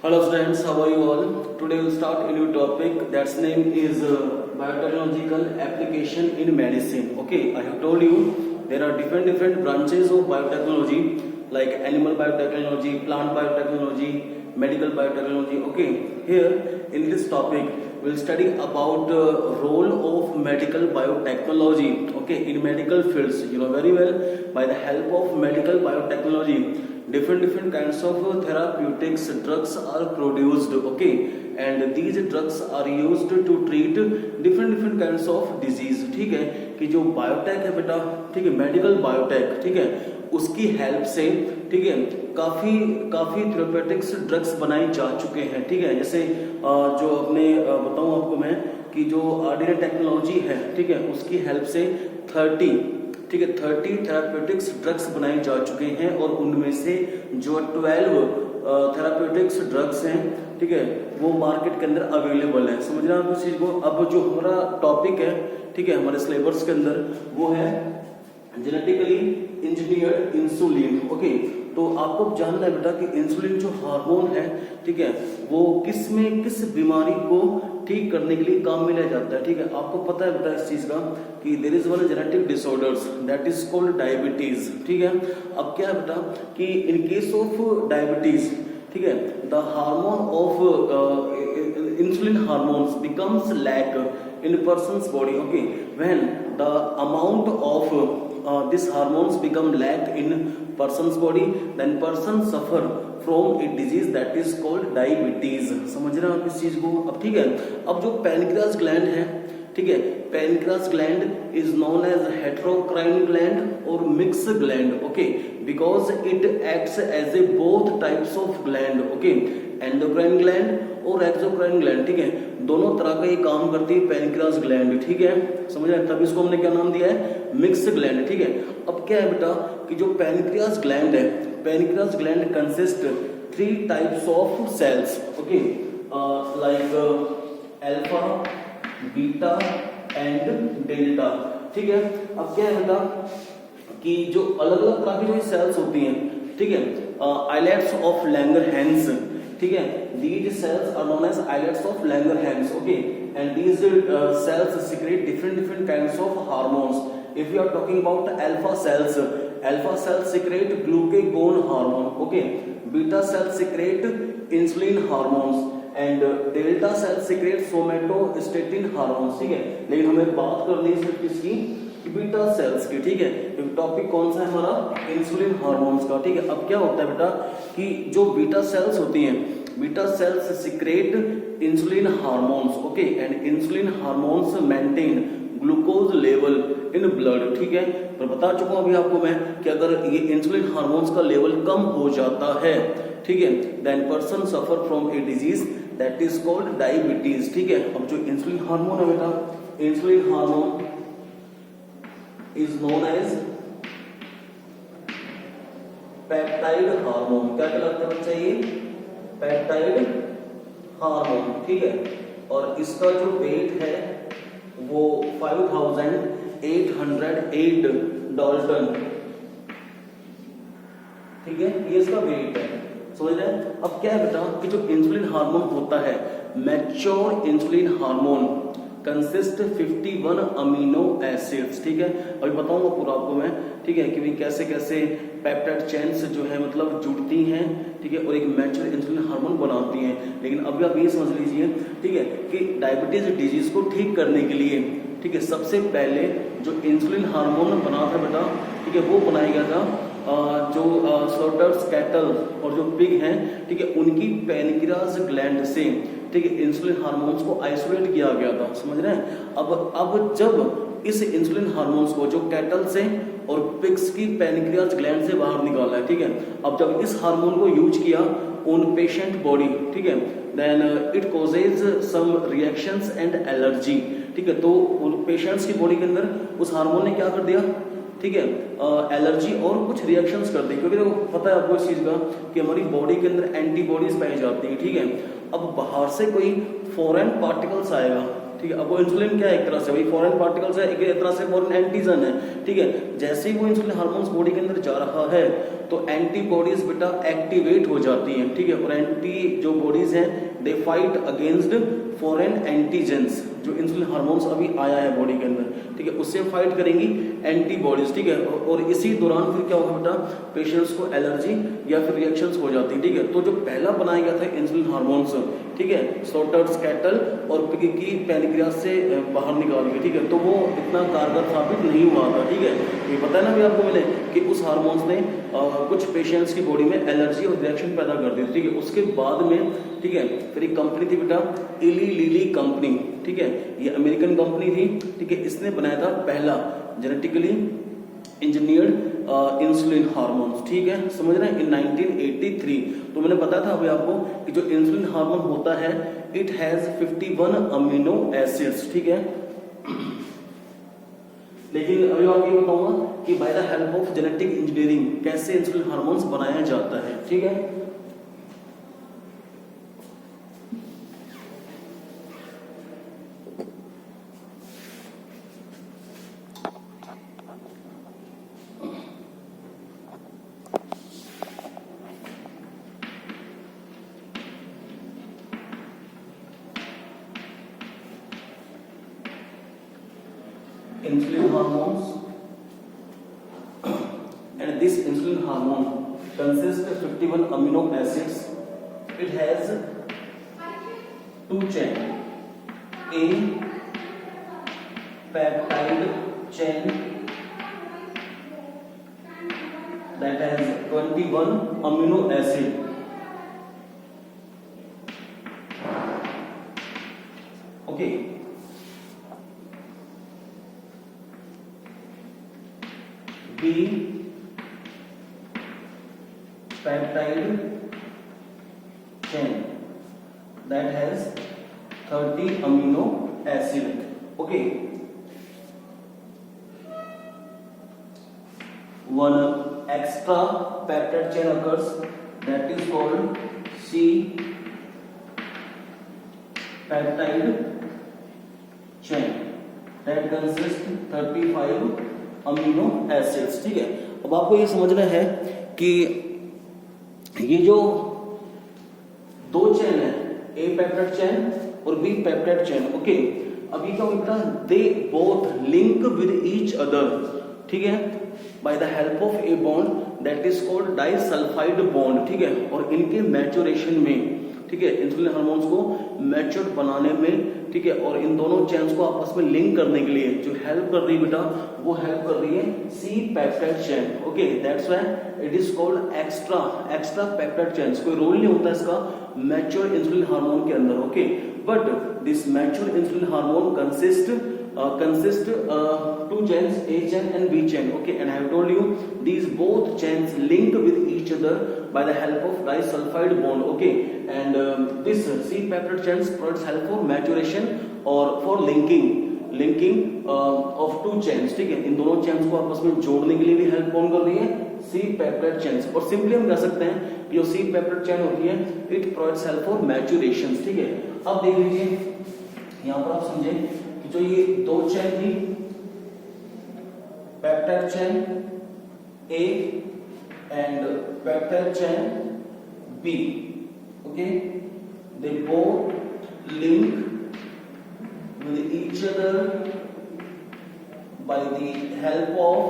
Hello students, how are you all? Today we'll start a new topic that's name is biotechnological application in medicine. Okay, I have told you there are different branches of biotechnology like animal biotechnology, plant biotechnology, medical biotechnology. Okay, here in this topic we'll study about role of medical biotechnology. Okay, in medical fields, you know very well, by the help of medical biotechnology different kinds of therapeutics drugs are produced. Okay, and these drugs are used to treat different kinds of disease. ठीक है, कि जो biotech है बेटा, ठीक है, medical biotech, ठीक है, उसकी हेल्प से, ठीक है, काफी थेरेपेटिक्स ड्रग्स बनाई जा चुके हैं. ठीक है, जैसे जो अपने बताऊं आपको मैं कि जो आरडीएनए टेक्नोलॉजी है, ठीक है, उसकी हेल्प से 30 थेरापेटिक्स ड्रग्स बनाए जा चुके हैं और उनमें से जो 12 थेरापेटिक्स ड्रग्स हैं, ठीक है, वो मार्केट के अंदर अवेलेबल है. समझ रहे हैं आप इस चीज को? अब जो हमारा टॉपिक है, ठीक है, हमारे सिलेबस के अंदर वो है जेनेटिकली इंजीनियर्ड इंसुलिन. ओके, तो आपको जानना है बेटा कि इंसुलिन जो हार्मोन है, ठीक है, वो किस बीमारी को ठीक करने के लिए काम में लिया जाता है. ठीक है, आपको पता है बेटा इस चीज का कि there is one genetic disorders that is called diabetes. ठीक है, अब क्या है बेटा कि इन केस ऑफ डायबिटीज, ठीक है, the hormone of insulin hormones becomes lack in person's body. Okay, when the amount of this hormones become lack in person's body, then person suffer from a disease that is called diabetes. समझ रहे हैं आप इस चीज को? अब ठीक है, अब जो पैनक्रियास ग्लैंड है, ठीक है, pancreas gland is known as heterocrine gland और mix gland. Okay, because it acts as a both types of gland. Okay, endocrine gland और एक्सोक्राइन ग्लैंड, ठीक है, दोनों तरह का ये काम करती है पैनक्रियास ग्लैंड. ठीक है, समझ रहे हैं? तब इसको हमने क्या नाम दिया है? Mix gland. ठीक है, अब क्या है बेटा कि जो पैनक्रियास ग्लैंड है, pancreas gland consist 3 types of cells. Okay, like alpha, beta and delta. ठीक है, अब क्या है बेटा कि जो अलग अलग तरह की जो सेल्स होती हैं, ठीक है, आइलेट्स ऑफ लैंगरहैंस, ठीक है, these cells are known as islets of Langerhans. Okay, and these cells secrete different kinds of hormones. If you are talking about alpha cells secrete glucagon hormone. Okay, beta cells secrete insulin hormones and delta cells secrete somatostatin hormones. ठीक है, लेकिन हमें बात करनी है सिर्फ किसकी? Beta cells की. ठीक है, टॉपिक कौन सा है हमारा? इंसुलिन हार्मोन्स का. ठीक है, अब क्या होता है बेटा कि जो बीटा सेल्स होती हैं, beta cells secrete insulin hormones. Okay, and insulin hormones maintain glucose level in blood. ठीक है, पर बता चुका हूं अभी आपको मैं कि अगर ये इंसुलिन हार्मोन्स का लेवल कम हो जाता है, ठीक है, then person suffer from a disease that is called diabetes. ठीक है, अब जो इंसुलिन हार्मोन है बेटा, insulin hormone is known as peptide hormone. क्या कहलाता है बच्चा? ये पेप्टाइड हार्मोन. ठीक है, और इसका जो वेट है वो 5808 डाल्टन. ठीक है, ये इसका वेट है. समझ रहे हैं? अब क्या है बेटा कि जो इंसुलिन हार्मोन होता है, mature insulin hormone consist 51 amino acids. ठीक है, अभी बताऊंगा पूरा आपको मैं. ठीक है, कि कैसे पेप्टाइड चेन्स जो है मतलब जुड़ती हैं, ठीक है, और एक मैच्योर इंसुलिन हार्मोन बनाती हैं. लेकिन अभी आप ये समझ लीजिए, ठीक है, कि डायबिटीज डिजीज को ठीक करने के लिए, ठीक है, सबसे पहले जो इंसुलिन हार्मोन बना था बेटा, ठीक है, वो बनाया गया था जो स्लॉटर्स कैटल और जो पिग हैं, ठीक है, उनकी पैनक्रियास ग्लैंड से, ठीक है, इंसुलिन हार्मोन्स को आइसोलेट किया गया था. समझ रहे हैं? अब जब इस इंसुलिन हार्मोन्स को जो कैटल से और पिग्स की पैनक्रियास ग्लैंड से बाहर निकाला है, ठीक है, अब जब इस हार्मोन को यूज किया ऑन पेशेंट बॉडी, ठीक है, then it causes some reactions and allergy. ठीक है, तो पेशेंट्स की बॉडी के अंदर उस हार्मोन ने क्या कर दिया? ठीक है, एलर्जी और कुछ रिएक्शंस कर दी. क्योंकि देखो पता है आपको इस चीज का कि हमारी बॉडी के अंदर एंटीबॉडीज पाई जाती है. ठीक है, अब बाहर से कोई फॉरेन पार्टिकल्स आएगा, ठीक है, अब वो इंसुलिन क्या है? एक तरह से भाई फॉरेन पार्टिकल्स है, एक तरह से फॉरेन एंटीजन है. ठीक है, जैसे ही वो इंसुलिन हार्मोन्स बॉडी के अंदर जा रहा है तो एंटीबॉडीज बेटा एक्टिवेट हो जाती हैं, ठीक है, और एंटी जो बॉडीज हैं they fight against foreign antigens, जो इंसुलिन हार्मोन्स अभी आया है बॉडी के अंदर, ठीक है, उससे फाइट करेंगी एंटीबॉडीज, ठीक है, और इसी दौरान फिर क्या होगा बेटा, पेशेंट्स को एलर्जी या फिर रिएक्शंस हो जाती है, ठीक है। तो जो पहला बनाया गया था इंसुलिन हार्मोन्स, ठीक है, सोटर्स कैटल और पिग की पैनक्रियास से बाहर निकाल के, ठीक है, तो वो इतना कारगर साबित नहीं हुआ था, ठीक है। ये पता है ना भी आपको मैंने कि उस हार्मोन्स ने कुछ पेशेंट्स की बॉडी में एलर्जी और रिएक्शन पैदा कर दी, ठीक है। उसके बाद में, ठीक है, फिर एक कंपनी थी बेटा इली लिली कंपनी, ठीक है, ये अमेरिकन कंपनी थी, ठीक है, इसने बनाया था पहला जेनेटिकली इंजीनियर्ड इंसुलिन हार्मोन्स, ठीक है, समझ रहे हैं, इन 1983। तो मैंने बताया था अभी आपको कि जो इंसुलिन हार्मोन होता है इट हैज 51 अमीनो एसिड्स, ठीक है। लेकिन अभी आपको ये बताऊंगा कि bye the help of genetic engineering कैसे इंसुलिन हार्मोन्स बनाया जाता है, ठीक है। Insulin hormones, and this insulin hormone consists of 51 amino acids. It has two chain, a peptide chain that has 21 amino acid, okay, B peptide chain that has 30 amino acid, okay. One extra peptide chain occurs that is called C peptide chain that consists 35 amino acids, ठीक है। अब आपको ये समझना है कि ये जो दो चेन है, ए पेप्टाइड चेन और बी पेप्टाइड चेन, ओके, अभी क्या होता है, दे both link with each other, ठीक है, by the help of a bond that is called disulphide bond, ठीक है। और इनके मैच्योरेशन में, ठीक है, इंसुलिन हार्मोन्स को मैच्योर बनाने में, ठीक है, और इन दोनों चेन्स को आपस में लिंक करने के लिए जो हेल्प कर रही है बेटा, वो हेल्प कर रही है C peptide chain, okay, that's why it is called extra peptide chains. कोई रोल नहीं होता इसका मैच्योर इंसुलिन हार्मोन के अंदर, okay, but this mature insulin hormone consist two chains, A chain and B chain, okay, and I have told you these both chains link with each other by the help of disulfide bond, okay, and this C peptide chains provides help for maturation or for linking of two chains, ठीक है। इन दोनों chains को आपस में जोड़ने के लिए भी हेल्प कौन कर रही है, C peptide chains। और सिंपली हम कह सकते हैं कि जो C peptide chain होती है it provides help for maturation, ठीक है। अब देख लीजिए यहाँ पर आप समझे जो ये दो चेन थी, peptide chain A and peptide chain B, okay, they both link with each other by the help of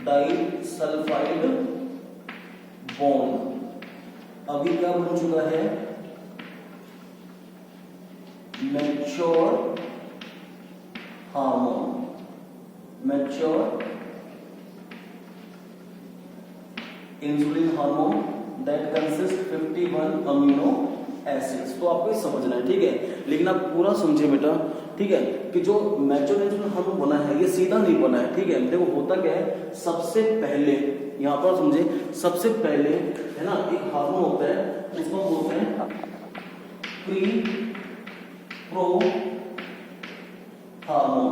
disulphide bond. अभी क्या बन चुका है, mature hormone, mature insulin hormone that consist 51 amino acids. तो आपको ये समझना है, ठीक है, लेकिन आप पूरा समझे बेटा, ठीक है, कि जो मैच्योर इंसुलिन हार्मोन बना है ये सीधा नहीं बना है, ठीक है। देखो होता क्या है, सबसे पहले यहाँ पर समझे, सबसे पहले है ना एक हार्मोन होता है, उसको बोलते हैं pre pro hormone,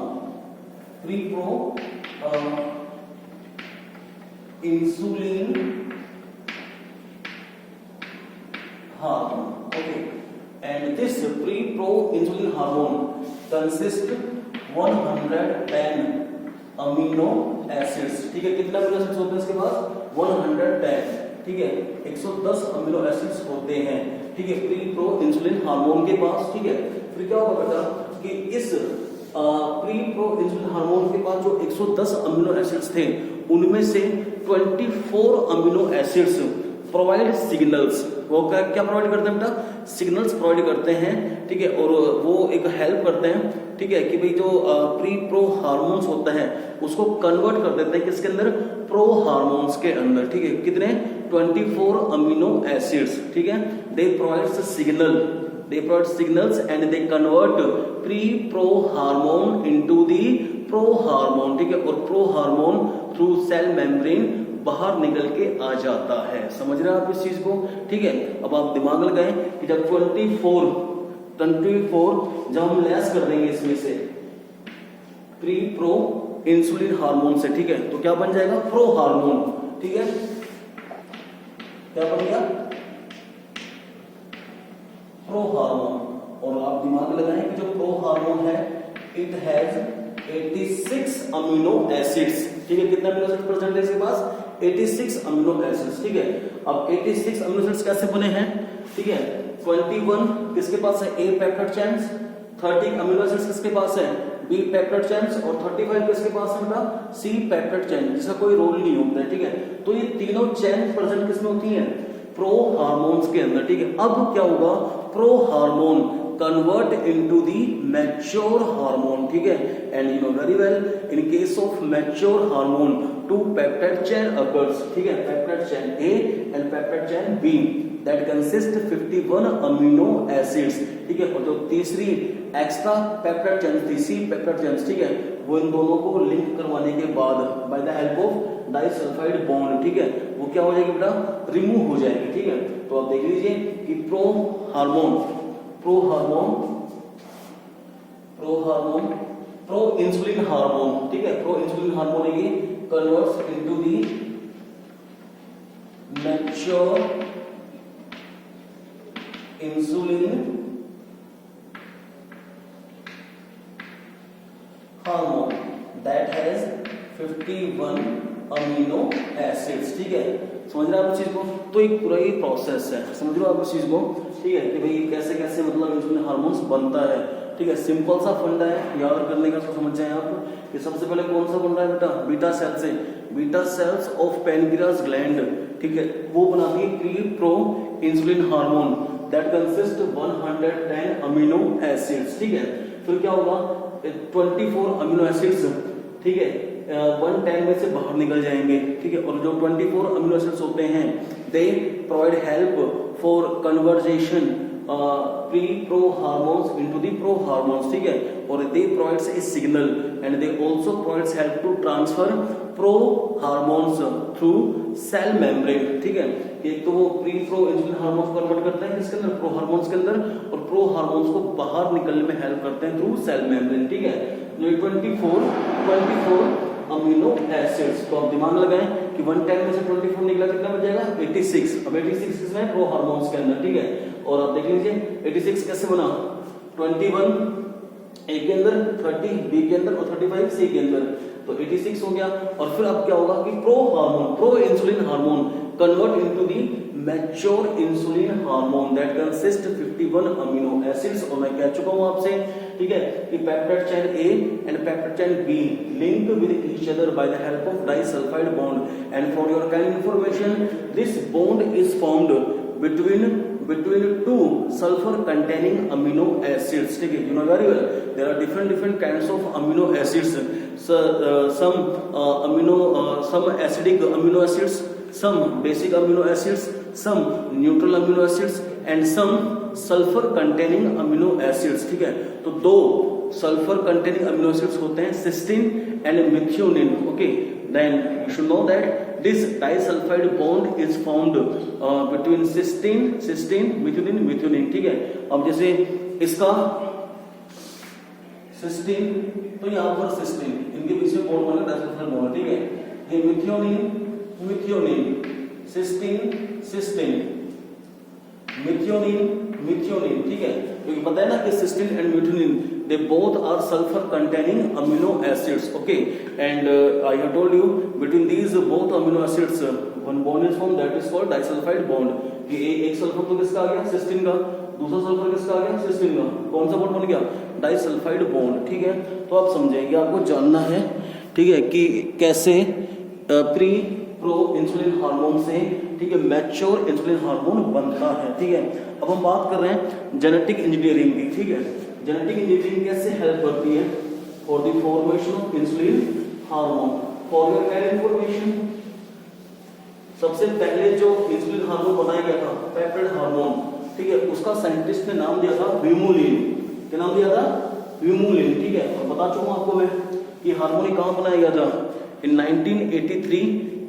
pre pro insulin hormone, okay, and this pre pro insulin hormone consist 110 amino acids, ठीक है। कितना अमीनो एसिड्स होते हैं इसके पास? 110, ठीक है। 110 अमीनो एसिड्स होते हैं, ठीक है, प्री प्रो इंसुलिन हार्मोन के पास, ठीक है। फिर क्या होगा बेटा कि इस प्री प्रो इंसुलिन हार्मोन के पास जो 110 अमीनो एसिड्स थे उनमें से 24 अमीनो एसिड्स प्रोवाइड सिग्नल्स, वो क्या प्रोवाइड करते हैं बेटा? सिग्नल्स प्रोवाइड करते हैं, ठीक है। और वो एक हेल्प करते हैं, ठीक है, कि भाई जो प्री प्रो हार्मोन्स होता है उसको कन्वर्ट कर देते हैं किसके अंदर? प्रो हार्मोन्स के अंदर, ठीक है। कितने? 24 अमीनो एसिड्स, ठीक है। They provides signals and they convert pre pro hormone into the pro hormone, ठीक है। और pro hormone through cell membrane बाहर निकल के आ जाता है। समझ रहे हैं आप इस चीज को, ठीक है। अब आप दिमाग लगाएं कि जब 24 जब हम लेस कर देंगे इसमें से प्री प्रो इंसुलिन हार्मोन से, ठीक है, तो क्या बन जाएगा? प्रो हार्मोन, ठीक है। क्या बन गया? Pro hormone. और आप दिमाग लगाएं कि जो प्रो हार्मोन है इट हैज 86 अमीनो एसिड्स, ठीक है। कितना अमीनो एसिड प्रेजेंट है इसके पास? 86 अमीनो एसिड्स, ठीक है। अब 86 अमीनो एसिड्स कैसे बने हैं, ठीक है। 21 किसके पास है? A peptide chains. 30 amino acids किसके पास है? B peptide chains. और 35 किसके पास है बेटा? सी पेप्टाइड चेन, जिसका कोई रोल नहीं होता है, ठीक है। तो ये तीनों चेन प्रेजेंट किसमें होती हैं? प्रो हार्मोन्स के अंदर, ठीक है। अब क्या होगा? Pro hormone convert into the mature hormone, ठीक है। and you know very well in case of mature hormone two peptide chain occurs, ठीक है। peptide chain A and peptide chain B that consist 51 amino acids, ठीक है। और जो तीसरी extra peptide chain, तीसरी पेप्टाइड चेन, ठीक है, वो इन दोनों को लिंक करवाने के बाद bye the help of disulphide bond, ठीक है, वो क्या हो जाएगी बेटा? रिमूव हो जाएगी, ठीक है। तो आप देख लीजिए कि प्रो इंसुलिन हार्मोन, ठीक है। प्रो इंसुलिन हार्मोन ये converts into the mature insulin hormone that has 51 amino acids, ठीक है। समझ रहे हैं आप इस चीज को? तो एक पूरा ये प्रोसेस है, समझ रहे हो आप इस चीज को, ठीक है, कि भाई कैसे कैसे मतलब इंसुलिन हार्मोन्स बनता है, ठीक है। सिंपल सा फंडा है, याद करने का, समझ जाए आप कि सबसे पहले कौन सा बन रहा है बेटा? बीटा सेल से, beta cells of pancreas gland, ठीक है, वो बनाती है pre pro insulin hormone that consist 110 amino acids, ठीक है। फिर क्या होगा? 24 अमीनो एसिड्स, ठीक है, 110 में से बाहर निकल जाएंगे, ठीक है। और जो 24 अमीनो एसिड्स होते हैं they provide help for conversion pre pro hormones into the pro hormones, ठीक है। और they provides a signal and they also provides help to transfer pro hormones through cell membrane, ठीक है। एक तो वो pre pro insulin hormones convert करते हैं किसके अंदर? प्रो हार्मोन्स के अंदर, और प्रो हार्मोन्स को बाहर निकलने में हेल्प करते हैं थ्रू सेल मेम्ब्रेन, ठीक है। 24 अमीनो एसिड्स, तो आप दिमाग लगाएं कि 110 में से 24 निकला, कितना बच जाएगा? 86। अब 86 किसमें? प्रो हार्मोन्स के अंदर, ठीक है। और आप देख लीजिए 86 कैसे बना? 21 ए के अंदर, 30 बी के अंदर और 35 सी के अंदर, तो 86 हो गया। और फिर अब क्या होगा कि pro insulin hormone convert into the mature insulin hormone that consist 51 amino acids. और मैं कह चुका हूं आपसे, ठीक है, कि peptide chain A and peptide chain B link with each other by the help of disulphide bond. And for your kind information, this bond is formed between two sulfur containing amino acids, ठीक है। You know very well there are different kinds of amino acids, so some acidic amino acids, some basic amino acids, some neutral amino acids and some sulfur containing amino acids, ठीक है। तो दो sulphur containing amino acids होते हैं, cysteine and methionine, okay. Then you should know that this disulfide bond is formed between cysteine methionine, ठीक है। अब जैसे इसका सिस्टीन, तो यहाँ पर सिस्टीन, इनके बीच में बॉन्ड बना डाइसल्फाइड बॉन्ड, ठीक है। ये मिथ्योनिन सिस्टीन मिथ्योनिन, ठीक है। क्योंकि पता है ना कि cysteine and methionine they both are sulphur containing amino acids, okay, and I have told you between these both amino acids one bond is form that is called disulphide bond. ये एक sulphur तो किसका आ गया, cysteine का, दूसरा sulphur किसका आ गया, cysteine का, कौन सा बॉन्ड बन गया, डाइसल्फाइड बॉन्ड, ठीक है। तो आप समझेंगे, आपको जानना है, ठीक है, कि कैसे प्री प्रो इंसुलिन हार्मोन से, ठीक है, मैच्योर इंसुलिन हार्मोन बनता है, ठीक है। अब हम बात कर रहे हैं जेनेटिक इंजीनियरिंग की, ठीक है। जेनेटिक इंजीनियरिंग कैसे हेल्प करती है for the formation of insulin hormone. For your care information, सबसे पहले जो इंसुलिन हार्मोन बनाया गया था, पेप्टाइड हार्मोन, ठीक है, उसका साइंटिस्ट ने नाम दिया था विमुलिन। क्या नाम दिया था, विमुलिन, ठीक है। और बता चुका हूं आपको मैं कि हार्मोन कहां बनाया गया था, इन 1983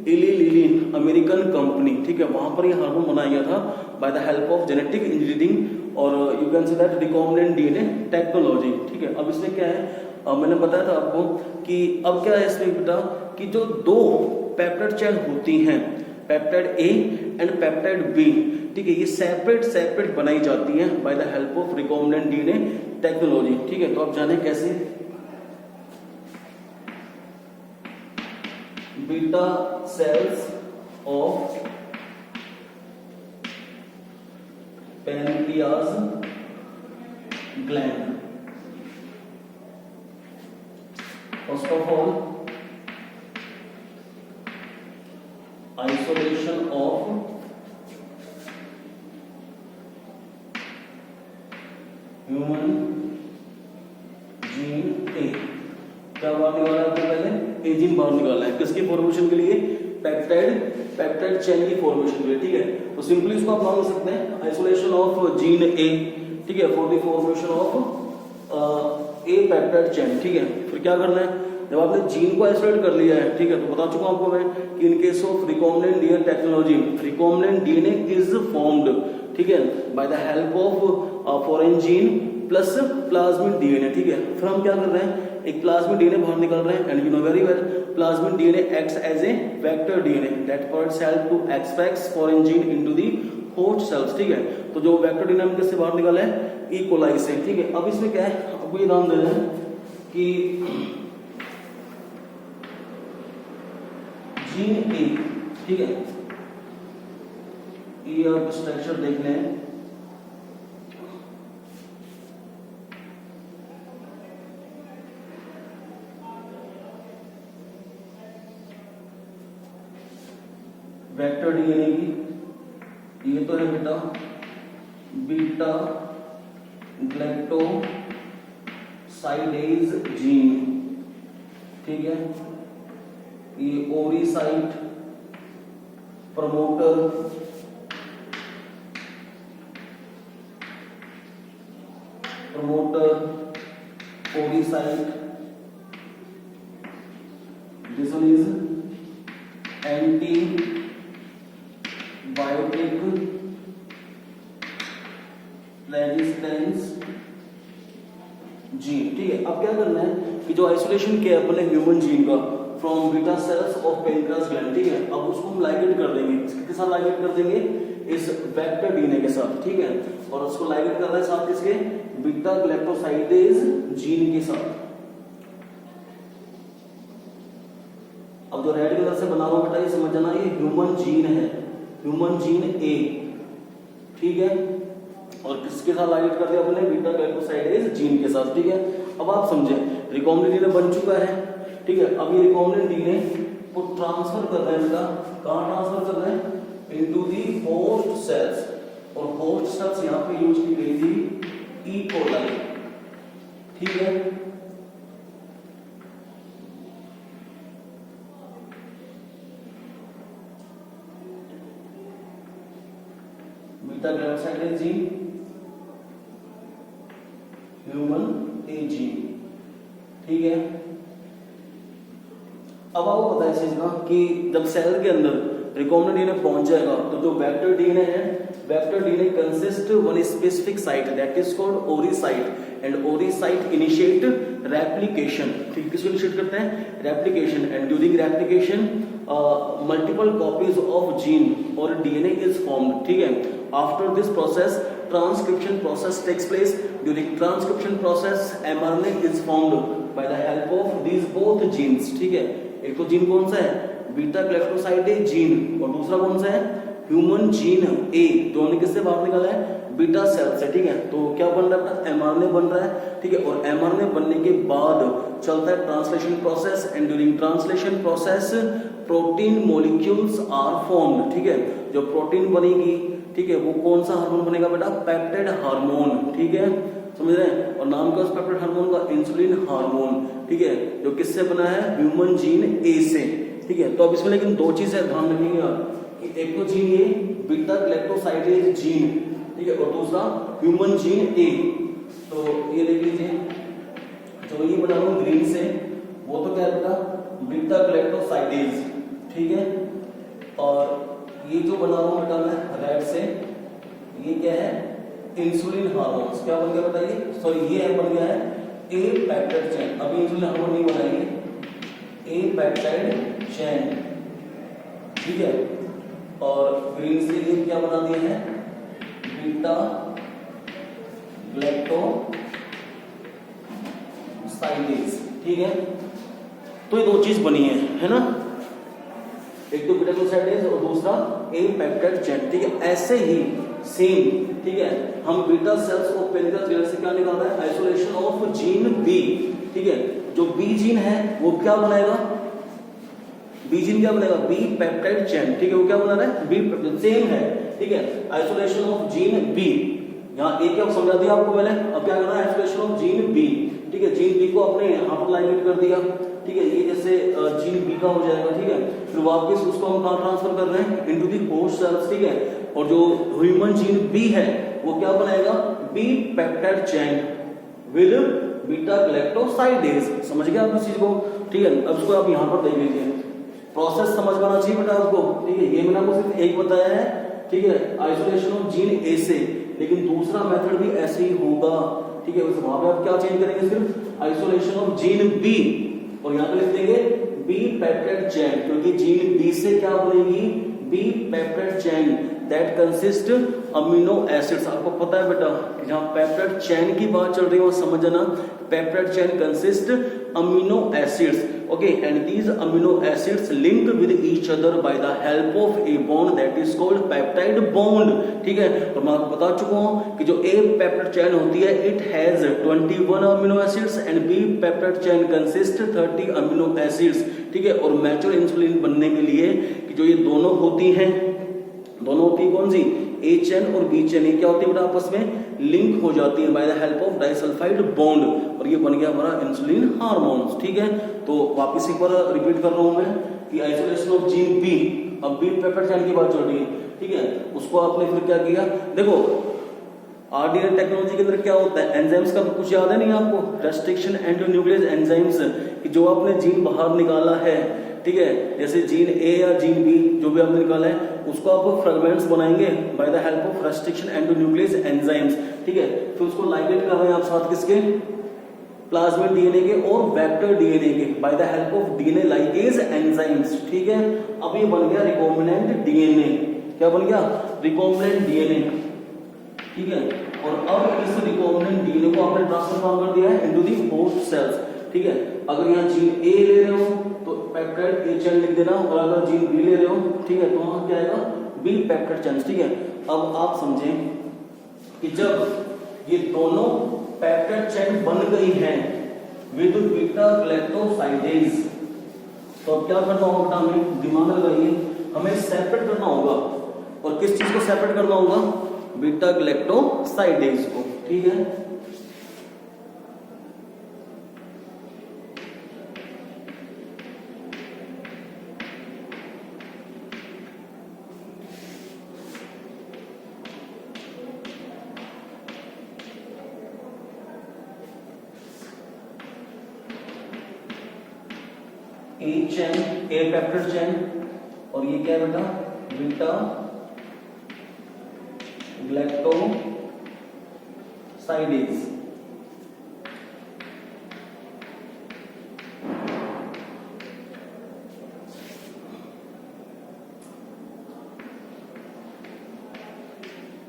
इली लिली अमेरिकन कंपनी, ठीक है, वहां पर ये हार्मोन बनाया गया था by the help of genetic engineering और you can say that recombinant DNA technology, ठीक है। अब इसमें क्या है, मैंने बताया था आपको कि अब क्या है इसमें बेटा, कि जो दो पेप्टाइड चेन होती हैं, peptide A and peptide B, ठीक है, ये सेपरेट सेपरेट बनाई जाती है by the help of recombinant DNA technology, ठीक है। तो आप जाने कैसे, beta cells of pancreas gland, first of all isolation of human gene A, क्या बाहर निकाला है, पहले ए जीन बाहर निकाला है, किसकी फॉर्मेशन के लिए, पेप्टाइड चेन की फॉर्मेशन के लिए, ठीक है। तो सिंपली इसको आप मान सकते हैं आइसोलेशन ऑफ जीन ए, ठीक है, for the formation of A peptide chain, ठीक है। फिर क्या करना है, जब आपने जीन को आइसोलेट कर लिया है, ठीक है, तो बता चुका हूं आपको मैं कि in case of recombinant DNA technology, recombinant DNA is formed, ठीक है, by the help of foreign gene plus plasmid DNA, ठीक है। फिर हम क्या कर रहे हैं, एक प्लाज्मिड डीएनए बाहर निकाल रहे हैं, and you know very well plasmid DNA acts as a vector DNA that provides help to express foreign gene into the host cells, ठीक है। तो जो वेक्टर डीएनए हम किससे बाहर निकाला है, ई कोलाई से, ठीक है। अब इसमें क्या है, आपको ये नाम देना है कि जीन ए, ठीक है, ये आप स्ट्रक्चर देख लें, वेक्टर डीएनए की, ये तो है बेटा बीटा ग्लैक्टोसाइडेज जीन, ठीक है, ये ori site promoter ori site, this one is antibiotic resistance gene, ठीक है। अब क्या करना है कि जो आइसोलेशन किया अपने ह्यूमन जीन का from beta cells of pancreas gland, ठीक है, अब उसको हम लाइगेट कर देंगे, किसके साथ लाइगेट कर देंगे, इस वेक्टर डीएनए के साथ, ठीक है, और उसको लाइगेट कर रहा है साथ किसके, बीटा ग्लैक्टोसाइडेज जीन के साथ। अब जो रेड कलर से बना हुआ बेटा ये समझ जाना, ये ह्यूमन जीन है, ह्यूमन जीन ए, ठीक है, और किसके साथ लाइगेट कर दिया अपने, बीटा ग्लाइकोसाइडेज जीन के साथ, ठीक है। अब आप समझे रिकॉम्बिनेंट डीएनए बन चुका है, ठीक है। अब ये रिकॉम्बिनेंट डीएनए को ट्रांसफर कर रहे हैं बेटा, कहां ट्रांसफर कर रहे हैं, इनटू दी होस्ट सेल्स, और होस्ट सेल्स यहां पे यूज की गई थी ई कोलाई, ठीक है। बीटा ग्लाइकोसाइडेज जीन, ह्यूमन ए जीन, ठीक है। अब आपको पता है इस चीज का कि जब सेल के अंदर रिकॉम्बिनेंट डीएनए पहुंच जाएगा तो जो वेक्टर डीएनए है, vector DNA consist one specific site that is called ori site, and ori site initiate replication, ठीक, किसको इनिशिएट करते हैं, replication, and during replication multiple copies of gene और डीएनए इज फॉर्म्ड, ठीक है। After this process transcription process takes place. During transcription process mRNA is formed by the help of these both genes. ठीक है, एक तो gene कौन सा है, बीटा ग्लाइकोसाइडेज जीन, और दूसरा कौन सा है, ह्यूमन जीन ए। दोनों ने किससे बाहर निकाला है, बीटा सेल से। ठीक है, तो क्या बन रहा है अपना, mRNA बन रहा है। ठीक है, और mRNA बनने के बाद चलता है translation process, and during translation process protein molecules are formed. ठीक है, जो प्रोटीन बनेगी, ठीक है, वो कौन सा हार्मोन बनेगा बेटा, पेप्टाइड हार्मोन। ठीक है, समझ रहे हैं, और नाम क्या उस पेप्टाइड हार्मोन का, इंसुलिन हार्मोन। ठीक है, जो किससे बना है, ह्यूमन जीन ए से। ठीक है, तो अब इसमें लेकिन दो चीजें ध्यान रखेंगे आप, कि एक तो जीन ये बीटा ग्लाइकोसाइडेज जीन, ठीक है, और दूसरा ह्यूमन जीन ए। तो ये देख लीजिए, जो ये बना रहा हूं ग्रीन से, वो तो क्या है बेटा, बीटा ग्लाइकोसाइडेज। ठीक है, और ये जो बना रहा हूं बेटा मैं रेड से, ये क्या है, इंसुलिन हार्मोन्स। क्या बन गया बताइए, सॉरी ये बन गया है ए पेप्टाइड चेन। अभी इंसुलिन हार्मोन नहीं बनाएंगे, ए पेप्टाइड चेन। ठीक है, और ग्रीन से ये क्या बना दिया है, बीटा ग्लाइकोसाइडेज। ठीक है, तो ये दो चीज बनी है ना, एक तो बीटा ग्लाइकोसाइडेज और दूसरा ए पेप्टाइड चेन। ठीक है, ऐसे ही सेम, ठीक है, हम बीटा सेल्स को पेनिकल ग्लैंड से क्या निकाल रहे हैं, आइसोलेशन ऑफ जीन बी। ठीक है, जो बी जीन है वो क्या बनाएगा, बी जीन क्या बनेगा, बी पेप्टाइड चेन। ठीक है, वो क्या बना रहा है, बी पेप्टाइड, सेम है। ठीक है, आइसोलेशन ऑफ जीन बी, यहाँ ए क्या समझा दिया आपको मैंने, अब क्या करना है, आइसोलेशन ऑफ जीन बी। ठीक है, जीन बी को अपने यहाँ पर लाइनेट कर दिया। ठीक है, ये जैसे जीन बी का हो जाएगा। ठीक है, फिर वापस उसको हम कहाँ ट्रांसफर कर रहे हैं, इनटू दी होस्ट सेल्स। ठीक है, और जो ह्यूमन जीन बी है वो क्या बनाएगा, B peptide chain with beta glycosidase. समझ गए आप इस चीज को। ठीक है, अब इसको आप यहाँ पर देख लीजिए, प्रोसेस समझ में आना चाहिए बेटा आपको। ठीक है, ये मैंने आपको सिर्फ एक बताया है। ठीक है, आइसोलेशन ऑफ जीन ए से, लेकिन दूसरा मेथड भी ऐसे ही होगा। ठीक है, वहां पे आप क्या चेंज करेंगे, सिर्फ आइसोलेशन ऑफ जीन बी, और यहाँ पे लिख देंगे बी पेप्टाइड चेन, क्योंकि जीन बी से क्या बनेगी, B peptide chain that consist amino acids. आपको पता है बेटा, जहां पेप्टाइड चेन की बात चल रही है वो समझ जाना, peptide chain consist amino acids. Okay, and these amino acids link with each other by the help of a bond that is called peptide bond. ठीक है, और मैं आपको बता चुका हूं कि जो ए पेप्टाइड चेन होती है, it has 21 amino acids and B peptide chain consist 30 amino acids. ठीक है, और मैच्योर इंसुलिन बनने के लिए कि जो ये दोनों होती हैं, दोनों होती है कौन सी, ए चेन और बी चेन, ये क्या होती है बेटा, आपस में लिंक हो जाती है by the help of disulphide bond, और ये बन गया हमारा इंसुलिन हार्मोन्स। ठीक है, तो वापस एक बार रिपीट कर रहा हूं मैं कि आइसोलेशन ऑफ जीन बी, अब बी पेप्टाइड चेन की बात चल रही है। ठीक है, उसको आपने फिर क्या किया, देखो आरडीएनए टेक्नोलॉजी के अंदर क्या होता है, एंजाइम्स का कुछ याद है नहीं आपको, रेस्ट्रिक्शन एंडोन्यूक्लियस एंजाइम्स, कि जो आपने जीन बाहर निकाला है, ठीक है, जैसे जीन ए या जीन बी जो भी आपने निकाला है, उसको आप फ्रेगमेंट्स बनाएंगे bye the help of restriction endonuclease enzymes. ठीक है, फिर उसको लाइगेट कर रहे हैं आप साथ किसके, प्लाज्मिड डीएनए के और वेक्टर डीएनए के bye the help of DNA ligase enzymes. ठीक है, अब ये बन गया रिकॉम्बिनेंट डीएनए। क्या बन गया, रिकॉम्बिनेंट डीएनए। ठीक है, और अब इस रिकॉम्बिनेंट डीएनए को आपने ट्रांसफर कर दिया है इनटू दी होस्ट सेल्स। ठीक है, अगर यहाँ जीन ए ले रहे हो तो पेप्टाइड ए चेन लिख देना, और अगर जीन बी ले रहे हो, ठीक है, तो वहां क्या आएगा, बी पेप्टाइड चेन। ठीक है, अब आप समझें कि जब ये दोनों पेप्टाइड चेन बन गई हैं विद बीटा ग्लाइकोसाइडेज, तो क्या करना होगा बेटा, हमें दिमाग लगाइए, हमें सेपरेट करना होगा। और किस चीज को सेपरेट करना होगा, बीटा ग्लाइकोसाइडेज को। ठीक है, ए चेन, ए पेप्टाइड चेन, और ये क्या है बेटा, बीटा ग्लाइकोसाइडेज।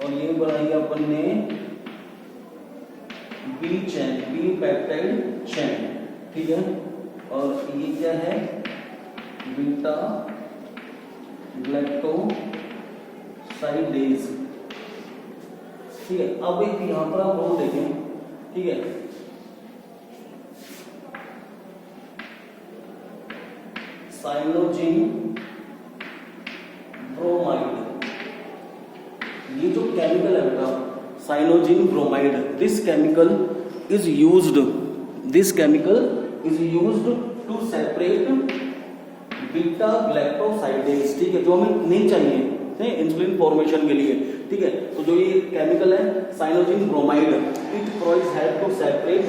और ये बनाई अपन ने बी चैन, बी पेप्टाइड चैन, ठीक है। और ये क्या है, बीटा ग्लैक्टोसाइडेज, ठीक है। अब एक यहां पर आप और देखें, ठीक है, साइनोजिन ब्रोमाइड, ये जो केमिकल है बेटा cyanogen bromide, this chemical is used to separate beta galactosidase, ठीक है, जो हमें नहीं चाहिए इंसुलिन फॉर्मेशन के लिए, ठीक है। तो जो ये केमिकल है cyanogen bromide, it provides help to separate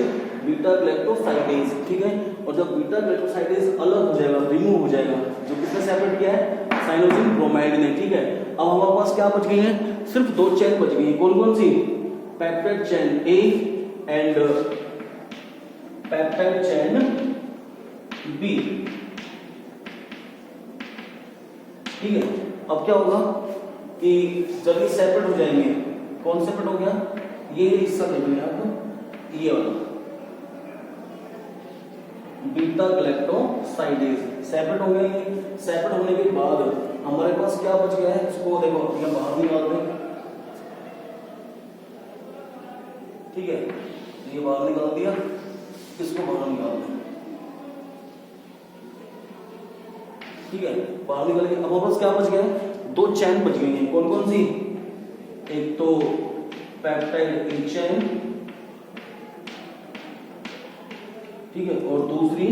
beta galactosidase, ठीक है। और जब बीटा ग्लैक्टोसाइडेज अलग हो जाएगा, रिमूव हो जाएगा, जो किसने सेपरेट किया है, साइनोजिन ब्रोमाइड ने, ठीक है। अब हमारे पास क्या बच गई है, सिर्फ दो चेन बच गई है, कौन कौन सी, peptide chain A and peptide chain B, ठीक है। अब क्या होगा कि जब ये सेपरेट हो जाएंगे, कौन सेपरेट हो गया, ये हिस्सा देखिए आप, ये वाला बीटा ग्लैक्टोसाइडेज सेपरेट हो गया। ये सेपरेट होने के बाद हमारे पास क्या बच गया है, इसको देखो ये बाहर निकाल दें, ठीक है, ये बाहर निकाल दिया, इसको बाहर निकाल दें, ठीक है, बाहर निकल गया। अब हमारे पास क्या बच गया है, दो चैन बच गई हैं, कौन कौन सी, एक तो पेप्टाइड ए चैन, ठीक है, और दूसरी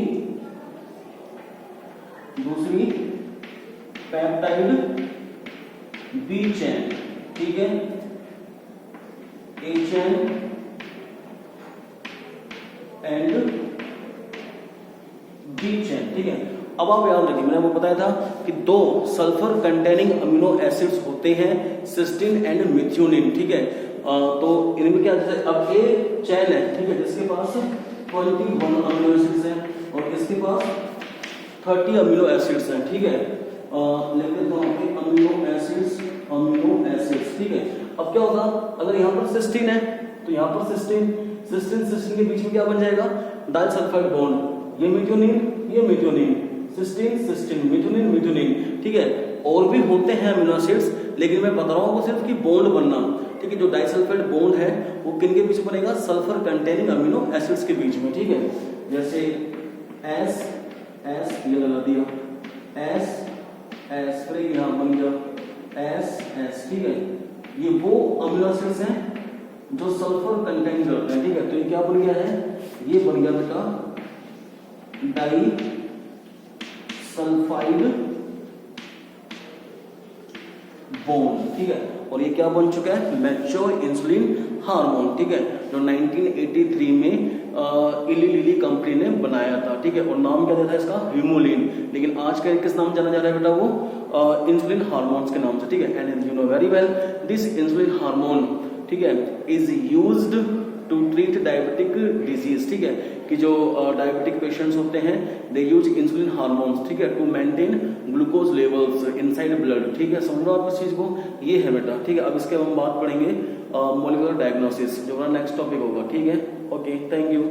पेप्टाइड बी चैन, ठीक है, ए चैन एंड बी चैन, ठीक है। अब आप याद रखिए, मैंने आपको बताया था कि दो सल्फर कंटेनिंग अमीनो एसिड्स होते हैं, सिस्टीन एंड मिथ्योनिन, ठीक है। तो इनमें क्या है, अब ये चैन है, ठीक है, जिसके पास 21 अमीनो एसिड्स हैं और इसके पास 30 अमीनो एसिड्स हैं, ठीक है। लेकिन अमीनो एसिड्स, ठीक है। अब क्या होगा, अगर यहाँ पर सिस्टीन है तो यहाँ पर सिस्टीन के बीच में क्या बन जाएगा, डाइसल्फाइड बॉन्ड, ये मिथ्योनिन, सिस्टीन मिथ्योनिन, ठीक है। और भी होते हैं अमीनो एसिड्स, लेकिन मैं बता रहा हूँ सिर्फ कि बॉन्ड बनना, ठीक है। जो डाइसल्फाइड बॉन्ड है वो किन के बीच बनेगा, सल्फर कंटेनिंग अमीनो एसिड्स के बीच में, ठीक है। जैसे एस ये लगा दिया, एस फिर यहाँ बन गया एस, ठीक है। ये वो अमीनो एसिड्स हैं जो सल्फर कंटेन करते हैं, ठीक है। तो ये क्या बन गया है, ये बन गया बेटा डाई सल्फाइड बॉन्ड, ठीक है। और ये क्या बन चुका है, मैच्योर इंसुलिन हार्मोन, ठीक है, जो 1983 में इली लिली कंपनी ने बनाया था, ठीक है। और नाम क्या था इसका, ह्यूमुलिन, लेकिन आज का किस नाम जाना जा रहा है बेटा, वो इंसुलिन हार्मोन्स के नाम से, ठीक है। And you know very well this insulin hormone, ठीक है, is used to treat diabetic disease, ठीक है, कि जो डायबिटिक पेशेंट्स होते हैं दे यूज इंसुलिन हार्मोन्स, ठीक है, to maintain glucose levels inside blood, ठीक है। समझ लो आप इस चीज को, ये है बेटा, ठीक है। अब इसके हम बात पढ़ेंगे मॉलिक्यूलर डायग्नोसिस, जो हमारा नेक्स्ट टॉपिक होगा, ठीक है। Okay, thank you.